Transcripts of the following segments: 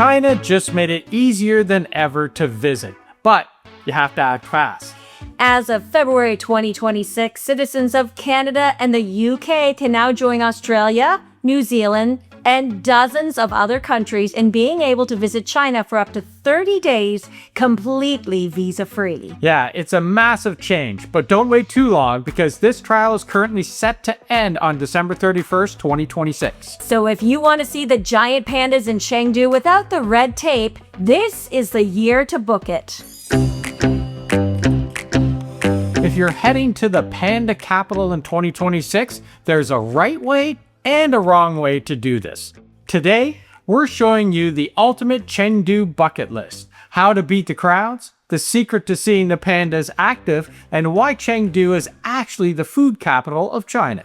China just made it easier than ever to visit, but you have to act fast. As of February 2026, citizens of Canada and the UK can now join Australia, New Zealand, and dozens of other countries in being able to visit China for up to 30 days completely visa-free. Yeah, it's a massive change, but don't wait too long because this trial is currently set to end on December 31st, 2026. So if you want to see the giant pandas in Chengdu without the red tape, this is the year to book it. If you're heading to the panda capital in 2026, there's a right way and a wrong way to do this. Today, we're showing you the ultimate Chengdu bucket list, how to beat the crowds, the secret to seeing the pandas active, and why Chengdu is actually the food capital of China.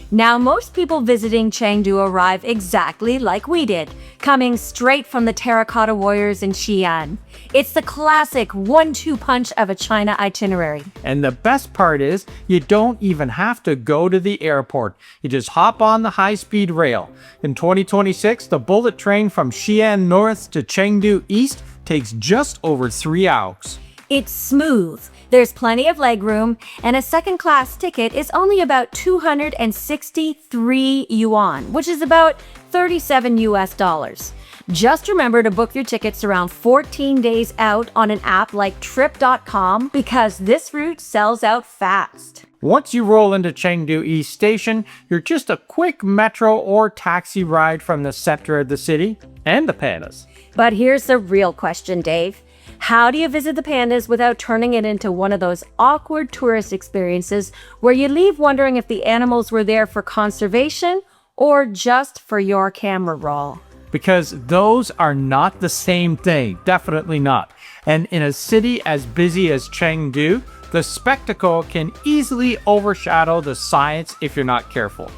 Now, most people visiting Chengdu arrive exactly like we did, coming straight from the terracotta warriors in Xi'an. It's the classic 1-2 punch of a China itinerary. And the best part is, you don't even have to go to the airport. You just hop on the high-speed rail. In 2026, the bullet train from Xi'an North to Chengdu East takes just over 3 hours. It's smooth, there's plenty of legroom, and a second-class ticket is only about 263 yuan, which is about 37 US dollars. Just remember to book your tickets around 14 days out on an app like Trip.com because this route sells out fast. Once you roll into Chengdu East Station, you're just a quick metro or taxi ride from the center of the city and the pandas. But here's the real question, Dave. How do you visit the pandas without turning it into one of those awkward tourist experiences where you leave wondering if the animals were there for conservation or just for your camera roll? Because those are not the same thing, definitely not. And in a city as busy as Chengdu, the spectacle can easily overshadow the science if you're not careful.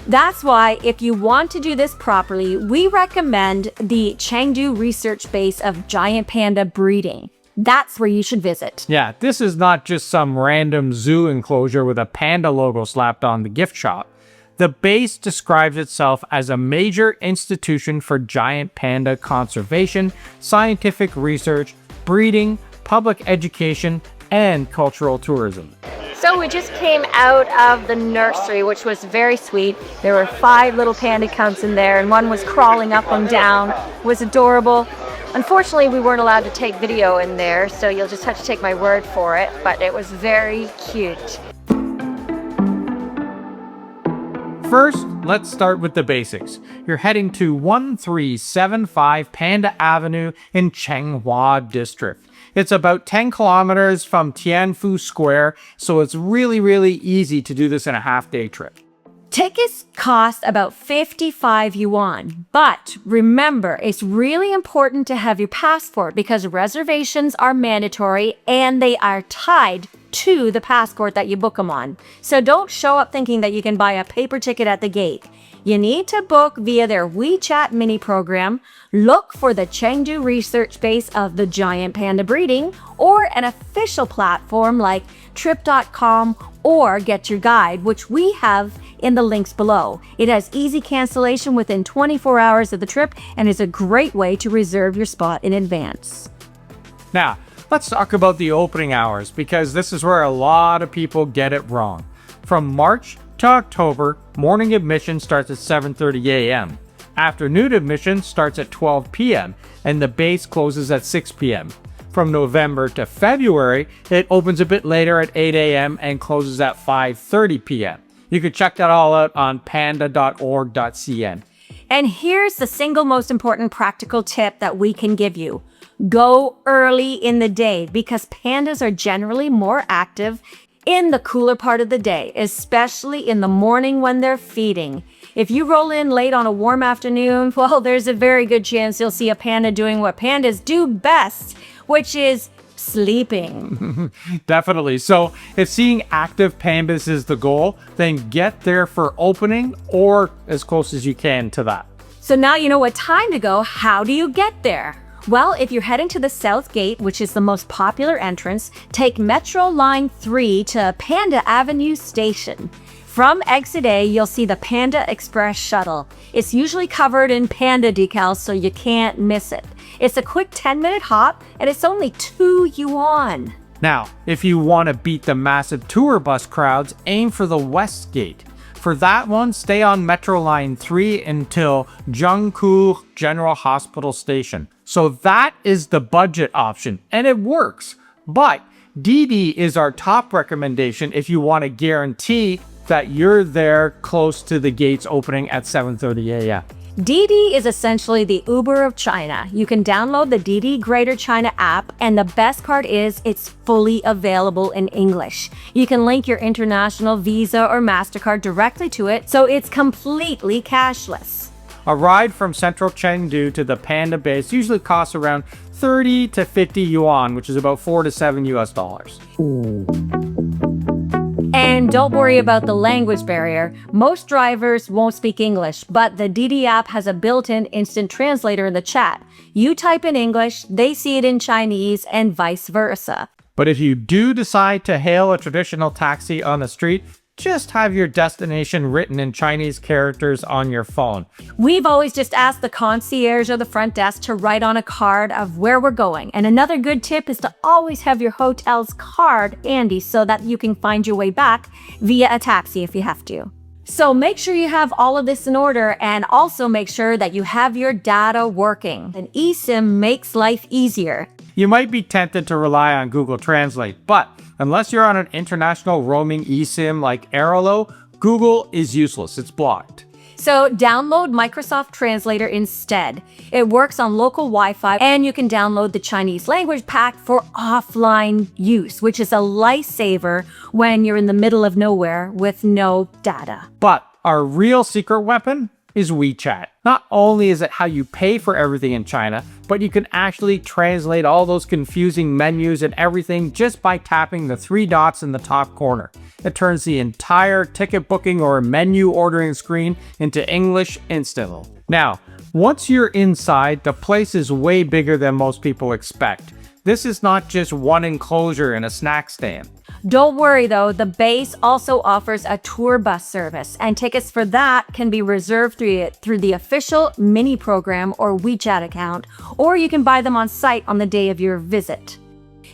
That's why, if you want to do this properly, we recommend the Chengdu research base of giant panda breeding. That's where you should visit. Yeah, this is not just some random zoo enclosure with a panda logo slapped on the gift shop. The base describes itself as a major institution for giant panda conservation, scientific research, breeding, public education, and cultural tourism. So we just came out of the nursery, which was very sweet. There were 5 little panda cubs in there, and one was crawling up and down. It was adorable. Unfortunately, we weren't allowed to take video in there, so you'll just have to take my word for it, but it was very cute. First, let's start with the basics. You're heading to 1375 Panda Avenue in Changhua District. It's about 10 kilometers from Tianfu Square, so it's really easy to do this in a half-day trip. Tickets cost about 55 yuan, but remember, it's really important to have your passport because reservations are mandatory and they are tied to the passport that you book them on. So don't show up thinking that you can buy a paper ticket at the gate. You need to book via their WeChat mini program, look for the Chengdu research base of the giant panda breeding, or an official platform like Trip.com or Get Your Guide, which we have in the links below. It has easy cancellation within 24 hours of the trip and is a great way to reserve your spot in advance. Now, let's talk about the opening hours because this is where a lot of people get it wrong. From March to October, morning admission starts at 7:30 a.m. Afternoon admission starts at 12 p.m. and the base closes at 6 p.m. From November to February, it opens a bit later at 8 a.m. and closes at 5:30 p.m. You can check that all out on panda.org.cn. And here's the single most important practical tip that we can give you. Go early in the day because pandas are generally more active in the cooler part of the day, especially in the morning when they're feeding. If you roll in late on a warm afternoon, well, there's a very good chance you'll see a panda doing what pandas do best, which is sleeping. Definitely. So if seeing active pandas is the goal, then get there for opening or as close as you can to that. So now you know what time to go. How do you get there? Well, if you're heading to the South Gate, which is the most popular entrance, take Metro Line 3 to Panda Avenue Station. From exit A, you'll see the Panda Express shuttle. It's usually covered in panda decals, so you can't miss it. It's a quick 10-minute hop, and it's only 2 yuan. Now, if you want to beat the massive tour bus crowds, aim for the West Gate. For that one, stay on Metro Line 3 until Zhengdu General Hospital Station. So that is the budget option, and it works. But Didi is our top recommendation if you want to guarantee that you're there close to the gates opening at 7:30 a.m. Didi is essentially the Uber of China. You can download the Didi Greater China app, and the best part is it's fully available in English. You can link your international Visa or MasterCard directly to it, so it's completely cashless. A ride from central Chengdu to the Panda base usually costs around 30 to 50 yuan, which is about $4 to $7 US. And don't worry about the language barrier. Most drivers won't speak English, but the Didi app has a built-in instant translator in the chat. You type in English, they see it in Chinese, and vice versa. But if you do decide to hail a traditional taxi on the street, just have your destination written in Chinese characters on your phone. We've always just asked the concierge or the front desk to write on a card of where we're going. And another good tip is to always have your hotel's card handy so that you can find your way back via a taxi if you have to. So make sure you have all of this in order, and also make sure that you have your data working. An eSIM makes life easier. You might be tempted to rely on Google Translate, but unless you're on an international roaming eSIM like Airalo, Google is useless. It's blocked. So download Microsoft Translator instead. It works on local Wi-Fi, and you can download the Chinese language pack for offline use, which is a lifesaver when you're in the middle of nowhere with no data. But our real secret weapon is WeChat. Not only is it how you pay for everything in China, but you can actually translate all those confusing menus and everything just by tapping the 3 dots in the top corner. It turns the entire ticket booking or menu ordering screen into English instantly. Now, once you're inside, the place is way bigger than most people expect. This is not just one enclosure and a snack stand. Don't worry though, the base also offers a tour bus service, and tickets for that can be reserved through the official mini program or WeChat account, or you can buy them on site on the day of your visit.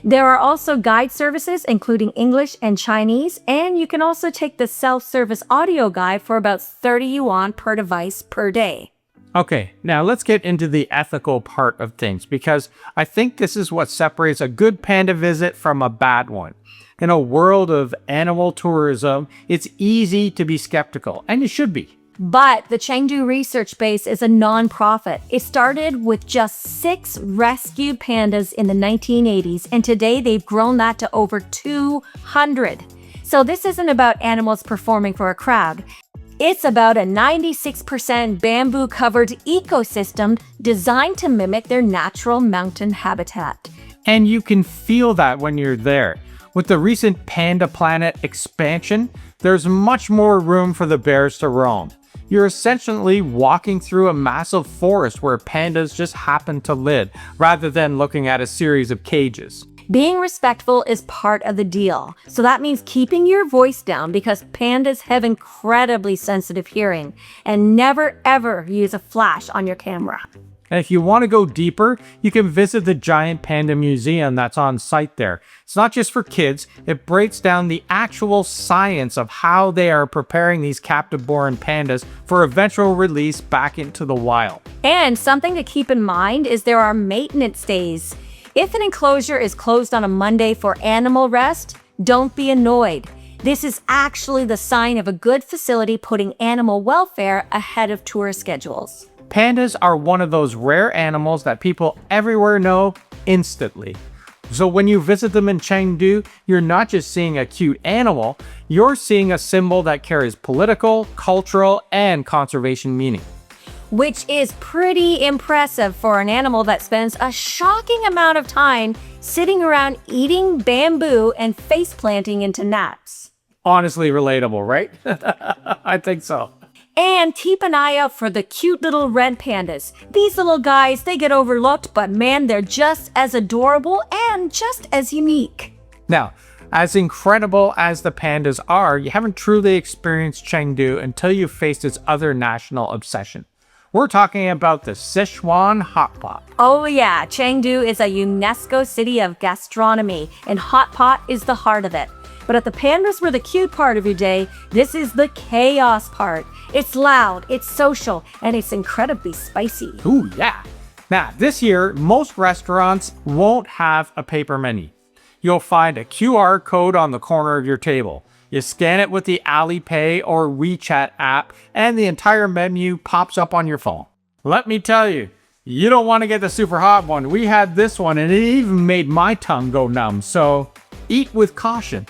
There are also guide services including English and Chinese, and you can also take the self-service audio guide for about 30 yuan per device per day. Okay, now let's get into the ethical part of things, because I think this is what separates a good panda visit from a bad one. In a world of animal tourism, it's easy to be skeptical, and you should be. But the Chengdu Research Base is a non-profit. It started with just 6 rescued pandas in the 1980s, and today they've grown that to over 200. So this isn't about animals performing for a crowd. It's about a 96% bamboo-covered ecosystem designed to mimic their natural mountain habitat. And you can feel that when you're there. With the recent Panda Planet expansion, there's much more room for the bears to roam. You're essentially walking through a massive forest where pandas just happen to live, rather than looking at a series of cages. Being respectful is part of the deal. So that means keeping your voice down, because pandas have incredibly sensitive hearing, and never ever use a flash on your camera. And if you want to go deeper, you can visit the giant panda museum that's on site there. It's not just for kids, it breaks down the actual science of how they are preparing these captive-born pandas for eventual release back into the wild. And something to keep in mind is there are maintenance days. If an enclosure is closed on a Monday for animal rest, don't be annoyed. This is actually the sign of a good facility putting animal welfare ahead of tourist schedules. Pandas are one of those rare animals that people everywhere know instantly. So when you visit them in Chengdu, you're not just seeing a cute animal, you're seeing a symbol that carries political, cultural, and conservation meaning. Which is pretty impressive for an animal that spends a shocking amount of time sitting around eating bamboo and face planting into naps. Honestly relatable, right? I think so. And keep an eye out for the cute little red pandas. These little guys, they get overlooked, but man, they're just as adorable and just as unique. Now, As incredible as the pandas are, you haven't truly experienced Chengdu until you've faced its other national obsession. We're talking about the Sichuan hot pot. Oh yeah, Chengdu is a UNESCO city of gastronomy, and hot pot is the heart of it. But if the pandas were the cute part of your day, this is the chaos part. It's loud, it's social, and it's incredibly spicy. Ooh, yeah. Now, this year, most restaurants won't have a paper menu. You'll find a QR code on the corner of your table. You scan it with the Alipay or WeChat app, and the entire menu pops up on your phone. Let me tell you, you don't want to get the super hot one. We had this one, and it even made my tongue go numb, so eat with caution.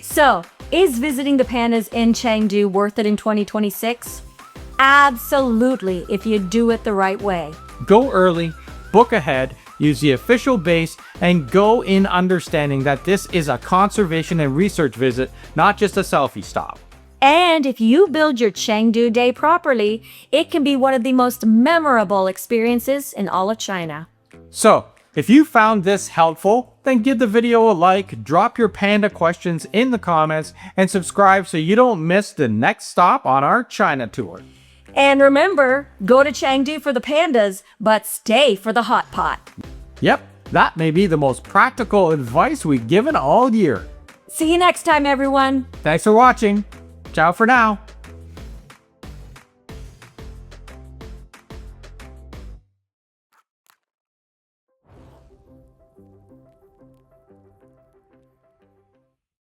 So, is visiting the pandas in Chengdu worth it in 2026? Absolutely, if you do it the right way. Go early, book ahead, use the official base, and go in understanding that this is a conservation and research visit, not just a selfie stop. And if you build your Chengdu day properly, it can be one of the most memorable experiences in all of China. So, if you found this helpful, then give the video a like, drop your panda questions in the comments, and subscribe so you don't miss the next stop on our China tour. And remember, go to Chengdu for the pandas, but stay for the hot pot. Yep, that may be the most practical advice we've given all year. See you next time, everyone. Thanks for watching. Ciao for now.